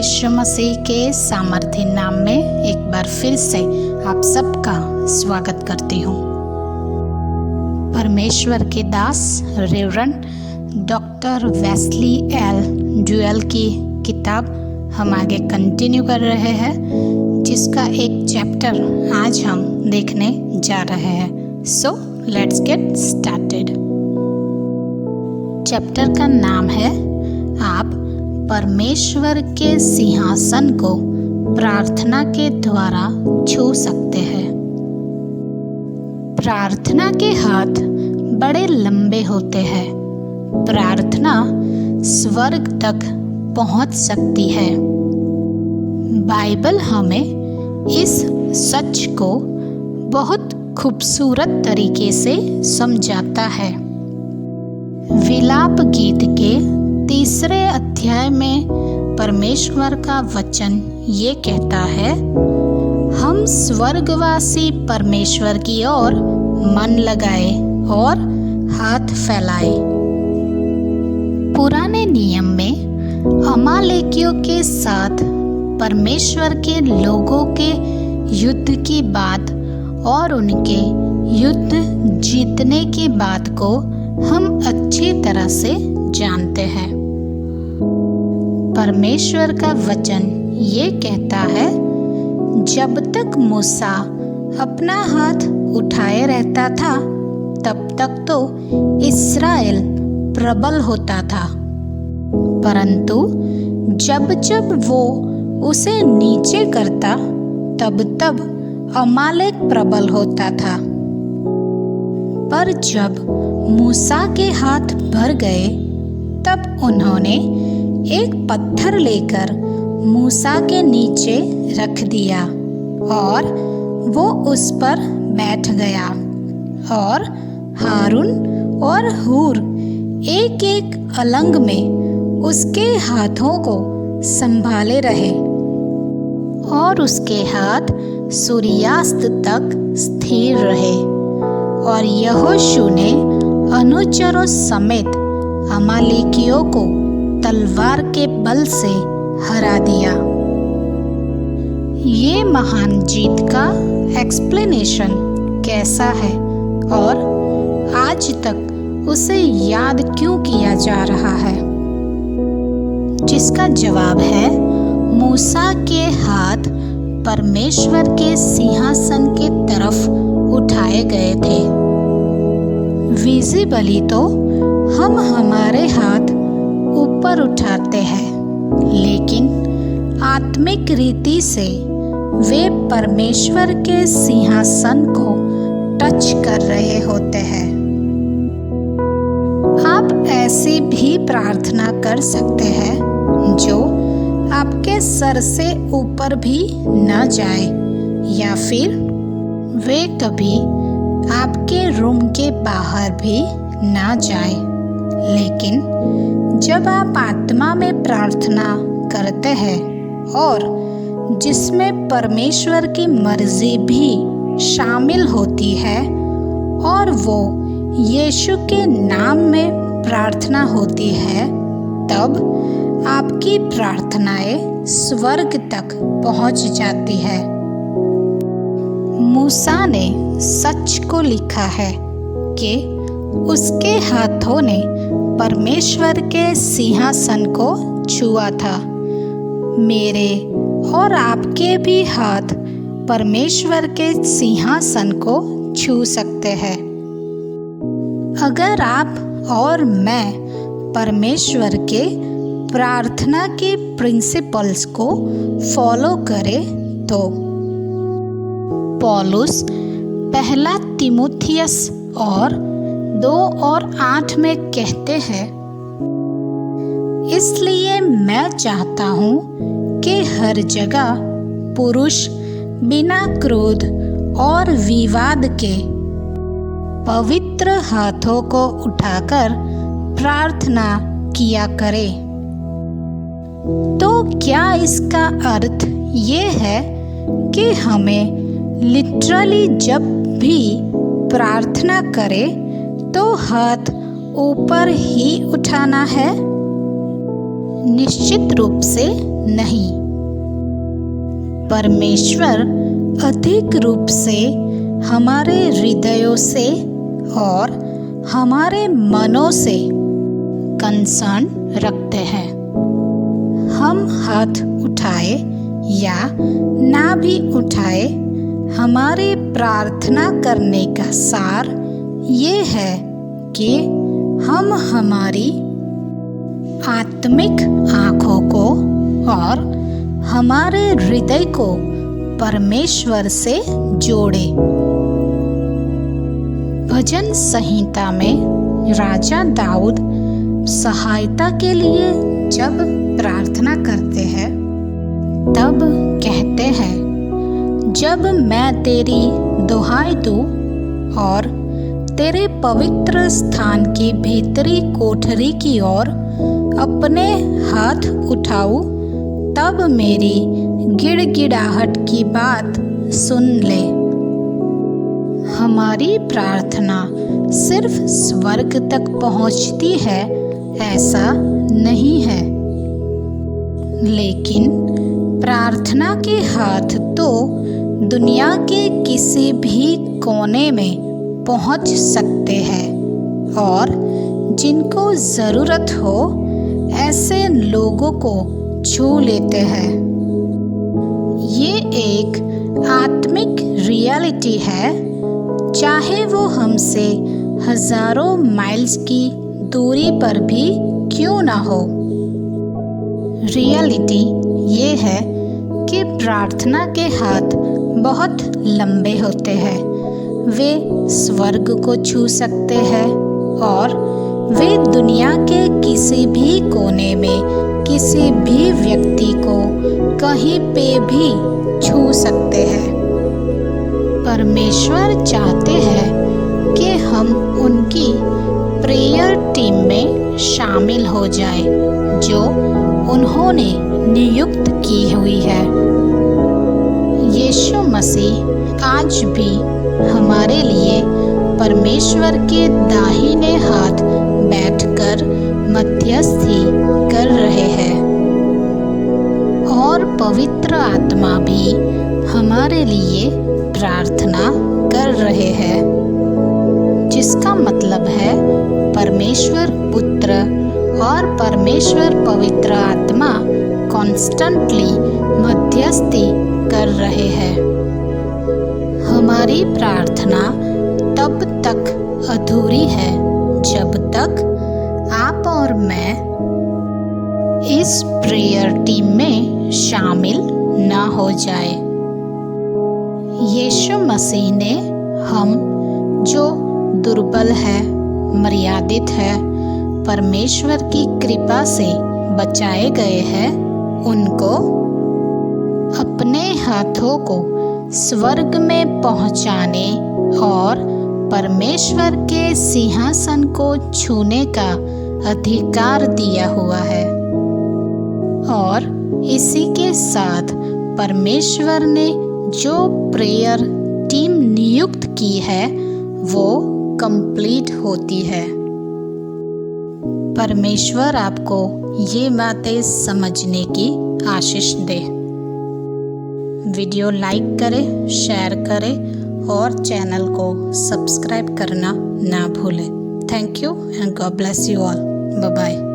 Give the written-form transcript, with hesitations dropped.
यीशु मसीह के सामर्थ्य नाम में एक बार फिर से आप सबका स्वागत करती हूँ। परमेश्वर के दास reverend doctor Wesley L Duewel की किताब हम आगे कंटिन्यू कर रहे हैं, जिसका एक चैप्टर आज हम देखने जा रहे हैं। So let's get started. Chapter का नाम है आप परमेश्वर के सिंहासन को प्रार्थना के द्वारा छू सकते हैं। प्रार्थना के हाथ बड़े लंबे होते हैं। प्रार्थना स्वर्ग तक पहुंच सकती है। बाइबल हमें इस सच को बहुत खूबसूरत तरीके से समझाता है। विलाप गीत के 3 अध्याय में परमेश्वर का वचन ये कहता है, हम स्वर्गवासी परमेश्वर की ओर मन लगाए और हाथ फैलाए। पुराने नियम में अमालेकियों के साथ परमेश्वर के लोगों के युद्ध की बात और उनके युद्ध जीतने की बात को हम अच्छी तरह से जानते हैं। परमेश्वर का वचन ये कहता है, जब तक मूसा अपना हाथ उठाए रहता था तब तक तो इस्राएल प्रबल होता था, परंतु जब जब वो उसे नीचे करता तब तब अमालेक प्रबल होता था। पर जब मूसा के हाथ भर गए तब उन्होंने एक पत्थर लेकर मूसा के नीचे रख दिया और वो उस पर बैठ गया, और हारून और हूर एक एक अलंग में उसके हाथों को संभाले रहे, और उसके हाथ सूर्यास्त तक स्थिर रहे। और यहोशू ने अनुचरों समेत अमालेकियों को तलवार के बल से हरा दिया। ये महान जीत का एक्सप्लेनेशन कैसा है और आज तक उसे याद क्यों किया जा रहा है? जिसका जवाब है, मूसा के हाथ परमेश्वर के सिंहासन की तरफ उठाए गए थे। विजिबली तो हम हमारे हाथ ऊपर उठाते हैं, लेकिन आत्मिक रीति से वे परमेश्वर के सिंहासन को टच कर रहे होते हैं। आप ऐसी भी प्रार्थना कर सकते हैं जो आपके सर से ऊपर भी न जाए, या फिर वे कभी आपके रूम के बाहर भी ना जाए। लेकिन जब आप आत्मा में प्रार्थना करते हैं और जिसमें परमेश्वर की मर्जी भी शामिल होती है और वो यीशु के नाम में प्रार्थना होती है, तब आपकी प्रार्थनाएं स्वर्ग तक पहुंच जाती है। मूसा ने सच को लिखा है कि उसके हाथों ने परमेश्वर के सिंहासन को छुआ था। मेरे और आपके भी हाथ परमेश्वर के सिंहासन को छू सकते हैं। अगर आप और मैं परमेश्वर के प्रार्थना के प्रिंसिपल्स को फॉलो करें तो पौलुस पहला तीमुथियुस और 2:8 में कहते हैं, इसलिए मैं चाहता हूँ कि हर जगह पुरुष बिना क्रोध और विवाद के पवित्र हाथों को उठाकर प्रार्थना किया करे। तो क्या इसका अर्थ ये है कि हमें लिटरली जब भी प्रार्थना करे तो हाथ ऊपर ही उठाना है? निश्चित रूप से नहीं। परमेश्वर अधिक रूप से हमारे हृदयों से और हमारे मनों से कंसर्न रखते हैं। हम हाथ उठाए या ना भी उठाए, हमारी प्रार्थना करने का सार ये है कि हम हमारी आत्मिक आँखों को और हमारे हृदय को परमेश्वर से जोड़े। भजन संहिता में राजा दाऊद सहायता के लिए जब प्रार्थना करते हैं तब कहते हैं, जब मैं तेरी दुहाई दूं और तेरे पवित्र स्थान की भीतरी कोठरी की ओर अपने हाथ उठाऊं, तब मेरी गिड़गिड़ाहट की बात सुन ले। हमारी प्रार्थना सिर्फ स्वर्ग तक पहुंचती है ऐसा नहीं है, लेकिन प्रार्थना के हाथ तो दुनिया के किसी भी कोने में पहुंच सकते हैं और जिनको ज़रूरत हो ऐसे लोगों को छू लेते हैं। ये एक आत्मिक रियलिटी है, चाहे वो हमसे हजारों माइल्स की दूरी पर भी क्यों ना हो। रियलिटी ये है कि प्रार्थना के हाथ बहुत लंबे होते हैं। वे स्वर्ग को छू सकते हैं और वे दुनिया के किसी भी कोने में किसी भी व्यक्ति को कहीं पे भी छू सकते हैं। परमेश्वर चाहते हैं कि हम उनकी प्रेयर टीम में शामिल हो जाए जो उन्होंने नियुक्त की हुई है। यीशु मसीह आज भी हमारे लिए परमेश्वर के दाहिने हाथ बैठकर मध्यस्थी कर रहे हैं और पवित्र आत्मा भी हमारे लिए प्रार्थना कर रहे हैं, जिसका मतलब है परमेश्वर पुत्र और परमेश्वर पवित्र आत्मा कॉन्स्टेंटली मध्यस्थी कर रहे हैं। हमारी प्रार्थना तब तक अधूरी है जब तक आप और मैं इस प्रेयर टीम में शामिल ना हो जाए। यीशु मसीह ने हम जो दुर्बल है, मर्यादित है, परमेश्वर की कृपा से बचाए गए हैं, उनको अपने हाथों को स्वर्ग में पहुंचाने और परमेश्वर के सिंहासन को छूने का अधिकार दिया हुआ है। और इसी के साथ परमेश्वर ने जो प्रेयर टीम नियुक्त की है वो कंप्लीट होती है। परमेश्वर आपको ये बातें समझने की आशीष दे। वीडियो लाइक करें, शेयर करें और चैनल को सब्सक्राइब करना ना भूलें। Thank you and God bless you all. Bye bye.